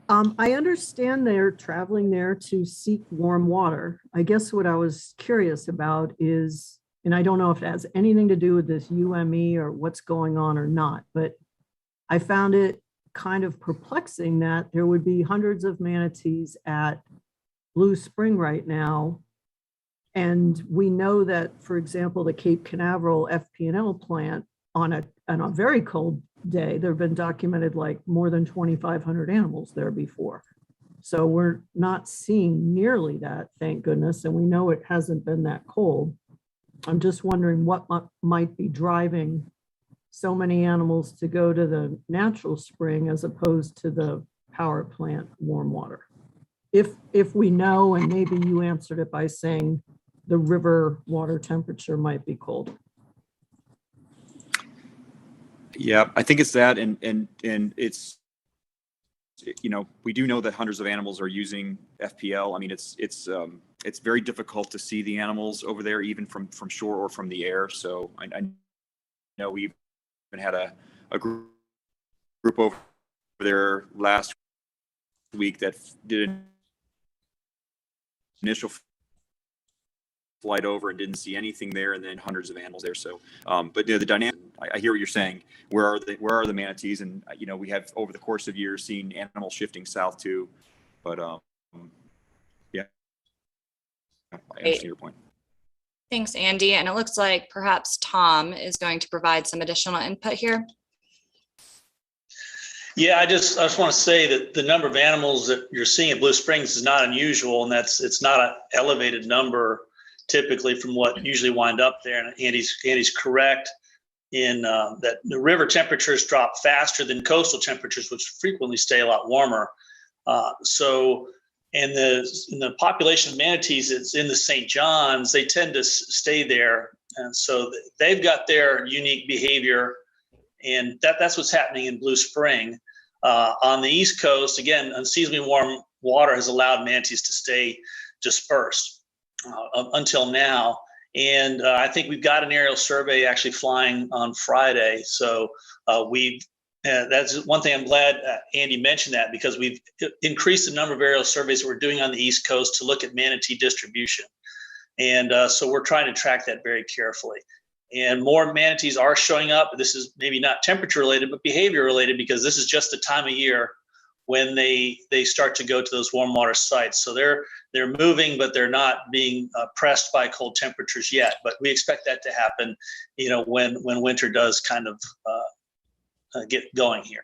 S15: I understand they're traveling there to seek warm water. I guess what I was curious about is, and I don't know if it has anything to do with this UME or what's going on or not, but I found it kind of perplexing that there would be hundreds of manatees at Blue Spring right now. And we know that, for example, the Cape Canaveral FP&L plant on a very cold day, there have been documented like more than 2,500 animals there before. So we're not seeing nearly that, thank goodness. And we know it hasn't been that cold. I'm just wondering what might be driving so many animals to go to the natural spring as opposed to the power plant warm water. If we know, and maybe you answered it by saying the river water temperature might be cold.
S7: Yeah, I think it's that, and it's, we do know that hundreds of animals are using FPL. I mean, it's very difficult to see the animals over there, even from shore or from the air. So I know we even had a group over there last week that did an initial flight over and didn't see anything there, and then hundreds of animals there. So, but the dynamic, I hear what you're saying. Where are the manatees? And we have over the course of years seen animals shifting south too. But yeah, I understand your point.
S1: Thanks, Andy. And it looks like perhaps Tom is going to provide some additional input here.
S2: Yeah, I just want to say that the number of animals that you're seeing at Blue Springs is not unusual, and it's not an elevated number typically from what usually wind up there. And Andy's correct in that the river temperatures drop faster than coastal temperatures, which frequently stay a lot warmer. So in the population of manatees that's in the St. Johns, they tend to stay there, and so they've got their unique behavior, and that's what's happening in Blue Spring. On the East Coast, again, unseasonably warm water has allowed manatees to stay dispersed until now. And I think we've got an aerial survey actually flying on Friday. So that's one thing I'm glad Andy mentioned that, because we've increased the number of aerial surveys that we're doing on the East Coast to look at manatee distribution. And so we're trying to track that very carefully. And more manatees are showing up. This is maybe not temperature related, but behavior related, because this is just the time of year when they start to go to those warm water sites. So they're moving, but they're not being pressed by cold temperatures yet. But we expect that to happen, when winter does kind of get going here.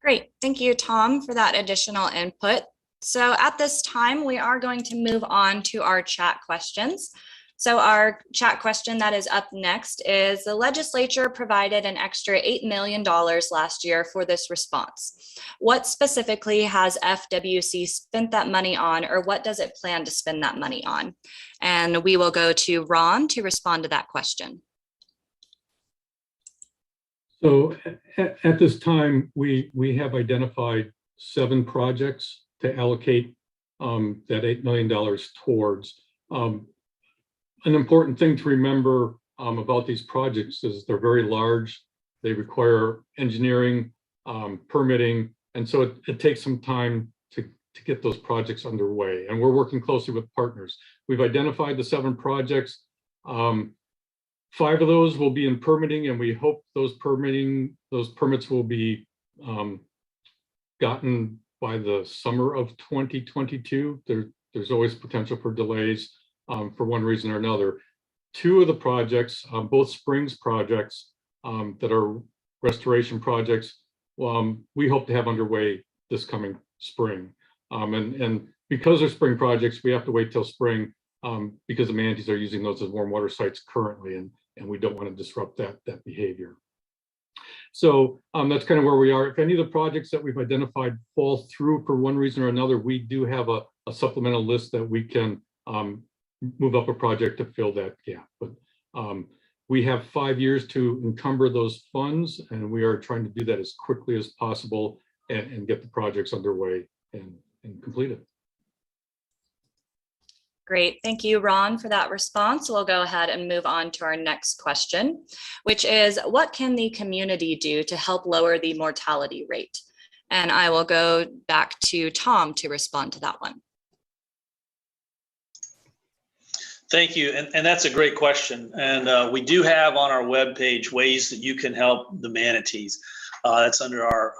S1: Great. Thank you, Tom, for that additional input. So at this time, we are going to move on to our chat questions. So our chat question that is up next is, the legislature provided an extra $8 million last year for this response. What specifically has FWC spent that money on, or what does it plan to spend that money on? And we will go to Ron to respond to that question.
S6: So at this time, we have identified 7 projects to allocate that $8 million towards. An important thing to remember about these projects is they're very large. They require engineering, permitting, and so it takes some time to get those projects underway. And we're working closely with partners. We've identified the 7 projects. 5 of those will be in permitting, and we hope those permits will be gotten by the summer of 2022. There's always potential for delays for one reason or another. 2 of the projects, both Springs projects that are restoration projects, we hope to have underway this coming spring. And because they're spring projects, we have to wait till spring because the manatees are using those as warm water sites currently, and we don't want to disrupt that behavior. So that's kind of where we are. If any of the projects that we've identified fall through for one reason or another, we do have a supplemental list that we can move up a project to fill that gap. But we have 5 years to encumber those funds, and we are trying to do that as quickly as possible and get the projects underway and completed.
S1: Great, thank you, Ron, for that response. We'll go ahead and move on to our next question, which is, what can the community do to help lower the mortality rate? And I will go back to Tom to respond to that one.
S2: Thank you, and that's a great question. And we do have on our webpage ways that you can help the manatees. That's under our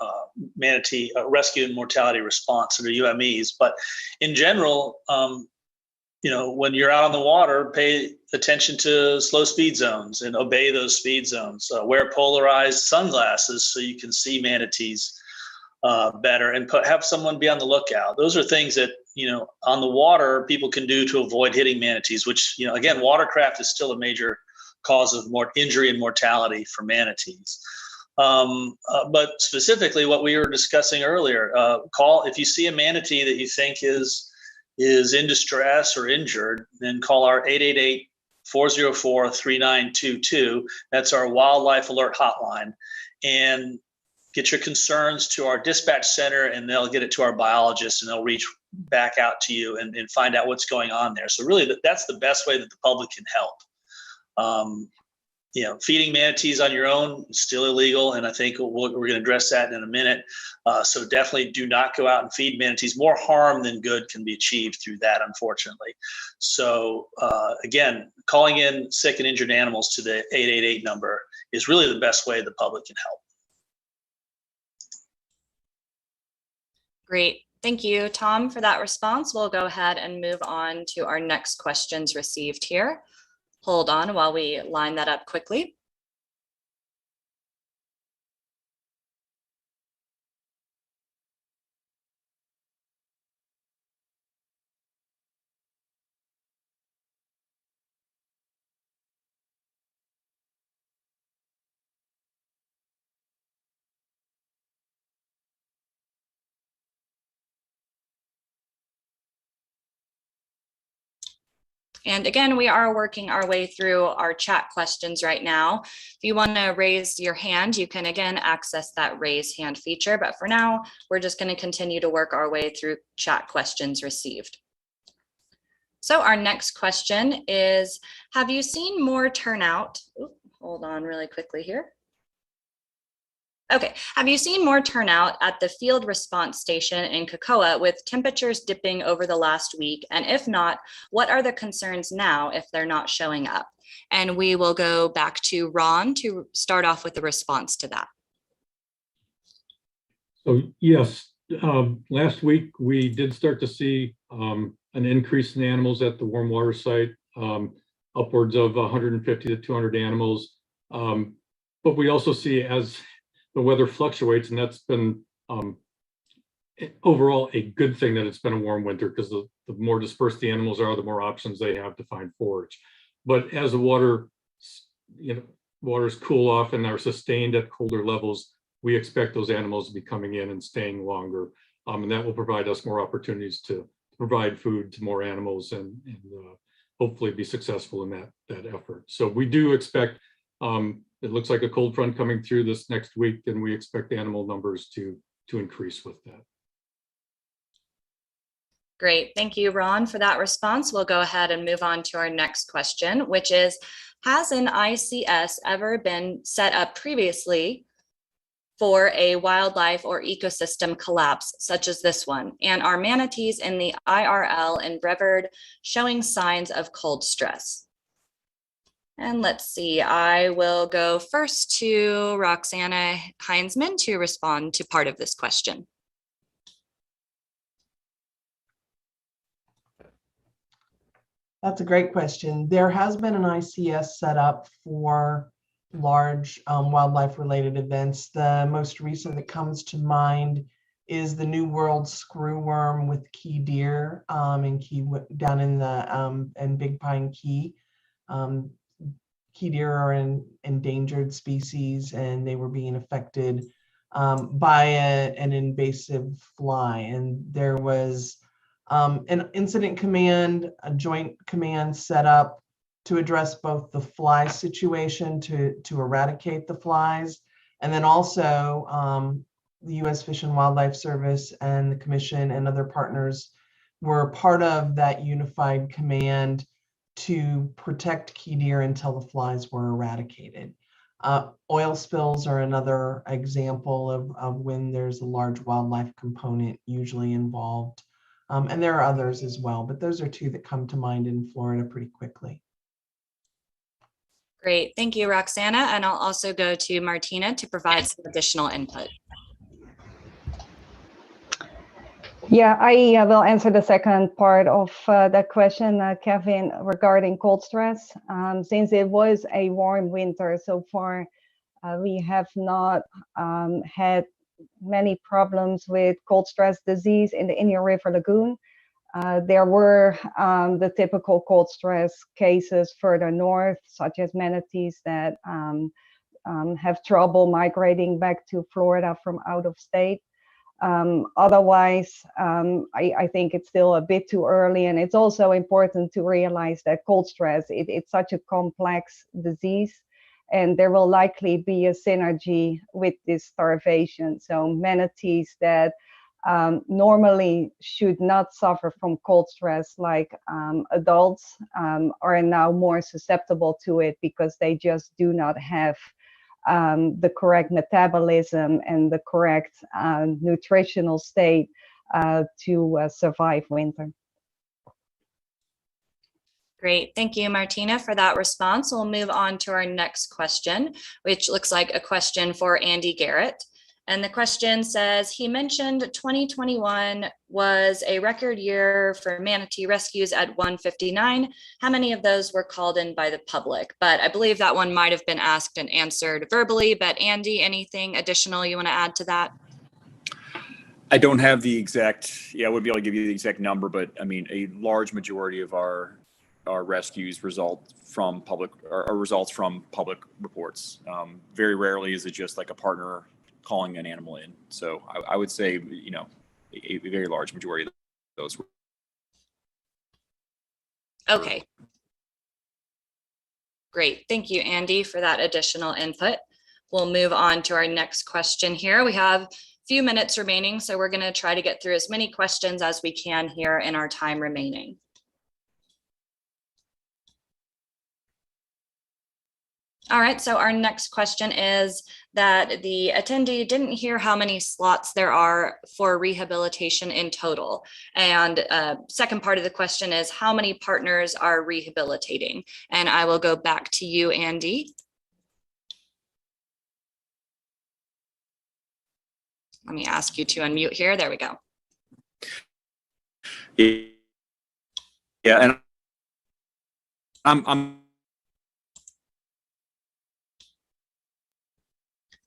S2: manatee rescue and mortality response under UMEs. But in general, when you're out on the water, pay attention to slow speed zones and obey those speed zones. Wear polarized sunglasses so you can see manatees better, and have someone be on the lookout. Those are things that, on the water people can do to avoid hitting manatees, which, again, watercraft is still a major cause of more injury and mortality for manatees. But specifically what we were discussing earlier, if you see a manatee that you think is in distress or injured, then call our 888-404-3922. That's our wildlife alert hotline, and get your concerns to our dispatch center, and they'll get it to our biologists, and they'll reach back out to you and find out what's going on there. So really that's the best way that the public can help. Feeding manatees on your own is still illegal, and I think we're going to address that in a minute. So definitely do not go out and feed manatees. More harm than good can be achieved through that, unfortunately. So again, calling in sick and injured animals to the 888 number is really the best way the public can help.
S1: Great. Thank you, Tom, for that response. We'll go ahead and move on to our next questions received here. Hold on while we line that up quickly. And again, we are working our way through our chat questions right now. If you want to raise your hand, you can again access that raise hand feature. But for now, we're just going to continue to work our way through chat questions received. So our next question is, have you seen more turnout? Ooh, hold on really quickly here. Okay, have you seen more turnout at the field response station in Cocoa with temperatures dipping over the last week? And if not, what are the concerns now if they're not showing up? And we will go back to Ron to start off with the response to that.
S6: So yes, last week we did start to see an increase in animals at the warm water site, upwards of 150 to 200 animals. But we also see as the weather fluctuates, and that's been overall a good thing that it's been a warm winter, because the more dispersed the animals are, the more options they have to find forage. But as the waters cool off and are sustained at colder levels, we expect those animals to be coming in and staying longer. And that will provide us more opportunities to provide food to more animals and hopefully be successful in that effort. So we do expect, it looks like a cold front coming through this next week, and we expect animal numbers to increase with that.
S1: Great. Thank you, Ron, for that response. We'll go ahead and move on to our next question, which is, has an ICS ever been set up previously for a wildlife or ecosystem collapse such as this one? And are manatees in the IRL and Brevard showing signs of cold stress? And let's see, I will go first to Roxana Heinzman to respond to part of this question.
S3: That's a great question. There has been an ICS set up for large wildlife-related events. The most recent that comes to mind is the New World screwworm with key deer down in the in Big Pine Key. Key deer are an endangered species, and they were being affected by an invasive fly. And there was an incident command, a joint command set up to address both the fly situation, to eradicate the flies, and then also the U.S. Fish and Wildlife Service and the Commission and other partners were part of that unified command to protect key deer until the flies were eradicated. Oil spills are another example of when there's a large wildlife component usually involved. And there are others as well, but those are two that come to mind in Florida pretty quickly.
S1: Great, thank you, Roxana. And I'll also go to Martina to provide some additional input.
S5: Yeah, I will answer the second part of that question, Kevin, regarding cold stress. Since it was a warm winter so far, we have not had many problems with cold stress disease in the Indian River Lagoon. There were the typical cold stress cases further north, such as manatees that have trouble migrating back to Florida from out of state. Otherwise, I think it's still a bit too early, and it's also important to realize that cold stress, it's such a complex disease, and there will likely be a synergy with this starvation. So manatees that normally should not suffer from cold stress like adults are now more susceptible to it because they just do not have the correct metabolism and the correct nutritional state to survive winter.
S1: Great, thank you, Martina, for that response. We'll move on to our next question, which looks like a question for Andy Garrett. And the question says, he mentioned 2021 was a record year for manatee rescues at 159. How many of those were called in by the public? But I believe that one might have been asked and answered verbally, but Andy, anything additional you want to add to that?
S7: I don't have the exact, I wouldn't be able to give you the exact number, but I mean, a large majority of our rescues result from public or results from public reports. Very rarely is it just like a partner calling an animal in. So I would say, a very large majority of those.
S1: Okay. Great. Thank you, Andy, for that additional input. We'll move on to our next question here. We have a few minutes remaining, so we're going to try to get through as many questions as we can here in our time remaining. All right, so our next question is that the attendee didn't hear how many slots there are for rehabilitation in total. And second part of the question is how many partners are rehabilitating? And I will go back to you, Andy. Let me ask you to unmute here. There we go.
S7: Yeah, and I'm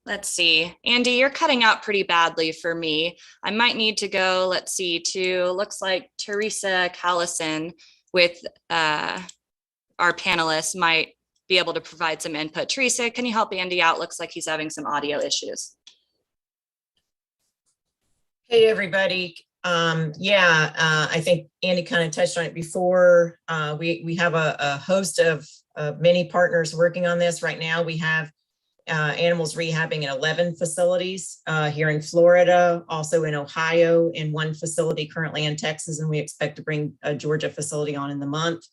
S1: Let's see, Andy, you're cutting out pretty badly for me. I might need to go, let's see, to looks like Teresa Callison with, are our panelists might be able to provide some input. Teresa, can you help Andy out? Looks like he's having some audio issues.
S16: Hey, everybody. I think Andy kind of touched on it before. We have a host of many partners working on this right now. We have animals rehabbing in 11 facilities here in Florida, also in Ohio, in one facility currently in Texas, and we expect to bring a Georgia facility on in the month.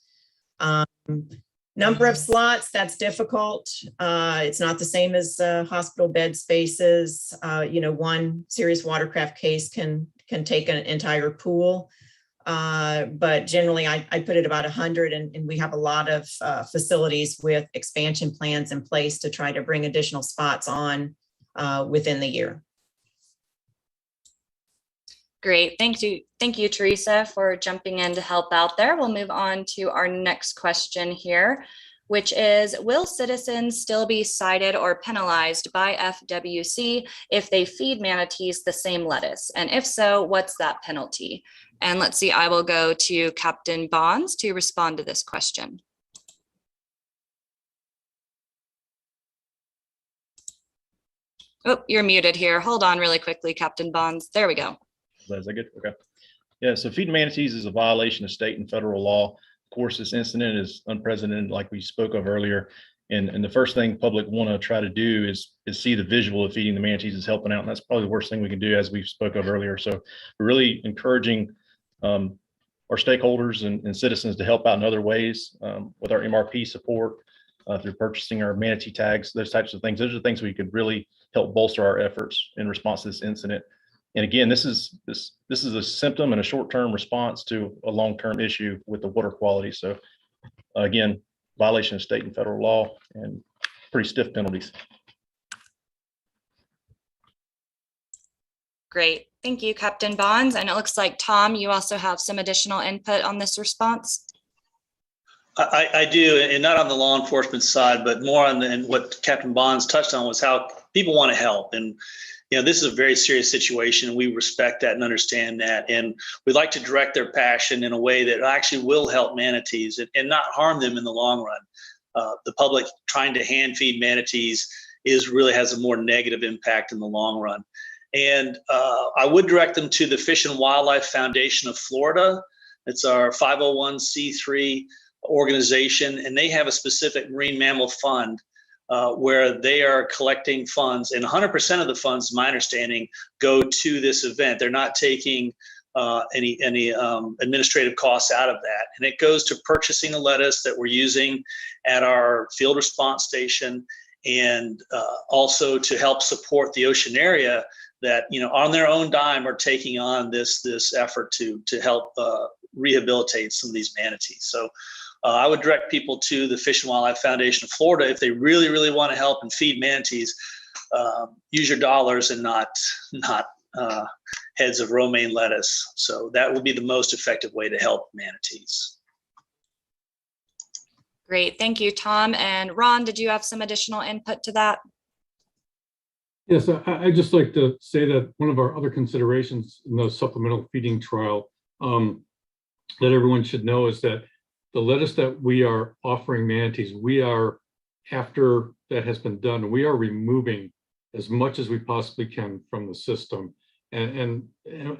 S16: Number of slots, that's difficult. It's not the same as hospital bed spaces. One serious watercraft case can take an entire pool. But generally, I put it about 100, and we have a lot of facilities with expansion plans in place to try to bring additional spots on within the year.
S1: Great, thank you, Teresa, for jumping in to help out there. We'll move on to our next question here, which is, will citizens still be cited or penalized by FWC if they feed manatees the same lettuce? And if so, what's that penalty? And let's see, I will go to Captain Bonds to respond to this question. Oh, you're muted here. Hold on really quickly, Captain Bonds. There we go.
S4: Is that good? Okay. Yeah, so feeding manatees is a violation of state and federal law. Of course, this incident is unprecedented, like we spoke of earlier. And the first thing public want to try to do is see the visual of feeding the manatees is helping out. And that's probably the worst thing we can do, as we spoke of earlier. So we're really encouraging our stakeholders and citizens to help out in other ways with our MRP support, through purchasing our manatee tags, those types of things. Those are things we could really help bolster our efforts in response to this incident. And again, this is a symptom and a short-term response to a long-term issue with the water quality. So again, violation of state and federal law and pretty stiff penalties.
S1: Great, thank you, Captain Bonds. And it looks like, Tom, you also have some additional input on this response.
S2: I do, and not on the law enforcement side, but more on what Captain Bonds touched on was how people want to help. And this is a very serious situation. We respect that and understand that. And we'd like to direct their passion in a way that actually will help manatees and not harm them in the long run. The public trying to hand feed manatees really has a more negative impact in the long run. And I would direct them to the Fish and Wildlife Foundation of Florida. It's our 501c3 organization, and they have a specific marine mammal fund where they are collecting funds, and 100% of the funds, my understanding, go to this event. They're not taking any administrative costs out of that, and it goes to purchasing the lettuce that we're using at our field response station, and also to help support the ocean area that on their own dime are taking on this effort to help rehabilitate some of these manatees. So I would direct people to the Fish and Wildlife Foundation of Florida if they really, really want to help and feed manatees. Use your dollars and not heads of romaine lettuce. So that will be the most effective way to help manatees.
S1: Great, thank you, Tom. And Ron, did you have some additional input to that?
S6: Yes, I'd just like to say that one of our other considerations in the supplemental feeding trial that everyone should know is that the lettuce that we are offering manatees, after that has been done, we are removing as much as we possibly can from the system. And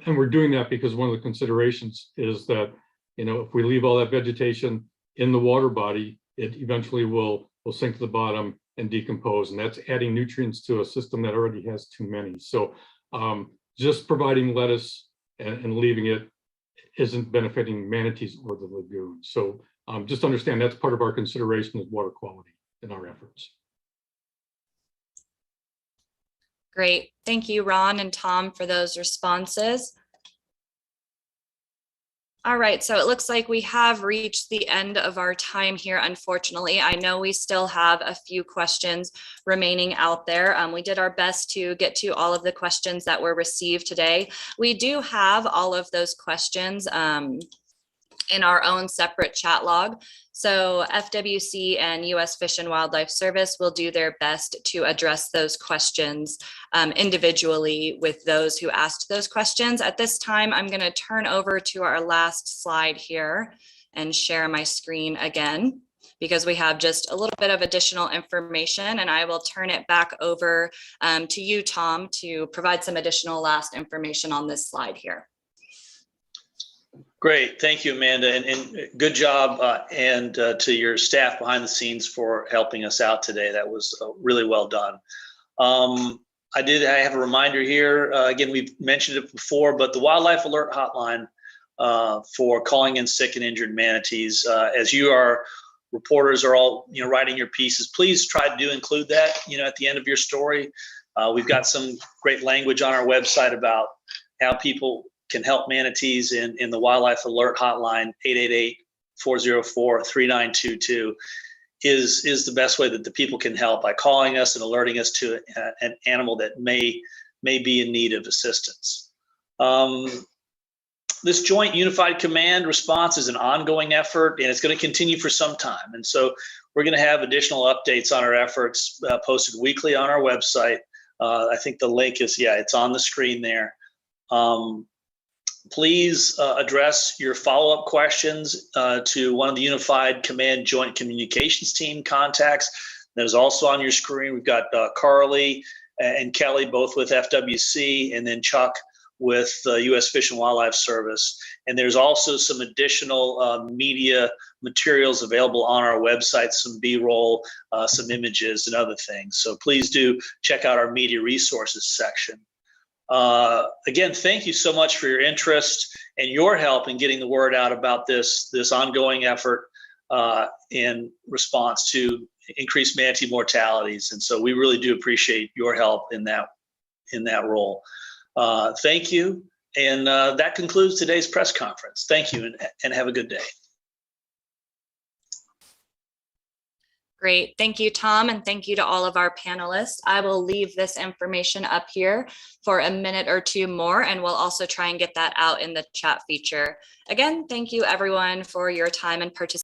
S6: we're doing that because one of the considerations is that, if we leave all that vegetation in the water body, it eventually will sink to the bottom and decompose. And that's adding nutrients to a system that already has too many. So just providing lettuce and leaving it isn't benefiting manatees or the lagoon. So just understand that's part of our consideration is water quality in our efforts.
S1: Great, thank you, Ron and Tom, for those responses. All right, so it looks like we have reached the end of our time here, unfortunately. I know we still have a few questions remaining out there. We did our best to get to all of the questions that were received today. We do have all of those questions in our own separate chat log. So FWC and U.S. Fish and Wildlife Service will do their best to address those questions individually with those who asked those questions. At this time, I'm going to turn over to our last slide here and share my screen again because we have just a little bit of additional information, and I will turn it back over to you, Tom, to provide some additional last information on this slide here.
S2: Great. Thank you, Amanda, and good job, and to your staff behind the scenes for helping us out today. That was really well done. I have a reminder here. Again, we've mentioned it before, but the Wildlife Alert Hotline for calling in sick and injured manatees. As you are reporters are all writing your pieces, please try to include that at the end of your story. We've got some great language on our website about how people can help manatees in the Wildlife Alert Hotline. 888-404-3922 is the best way that the people can help, by calling us and alerting us to an animal that may be in need of assistance. This Joint Unified Command response is an ongoing effort, and it's going to continue for some time. And so we're going to have additional updates on our efforts posted weekly on our website. I think the link is, it's on the screen there. Please address your follow-up questions to one of the Unified Command Joint Communications Team contacts. That is also on your screen. We've got Carly and Kelly, both with FWC, and then Chuck with the U.S. Fish and Wildlife Service. And there's also some additional media materials available on our website, some B-roll, some images and other things. So please do check out our media resources section. Again, thank you so much for your interest and your help in getting the word out about this ongoing effort in response to increased manatee mortalities. And so we really do appreciate your help in that role. Thank you. And that concludes today's press conference. Thank you, and have a good day.
S1: Great. Thank you, Tom, and thank you to all of our panelists. I will leave this information up here for a minute or two more, and we'll also try and get that out in the chat feature. Again, thank you everyone for your time and participation.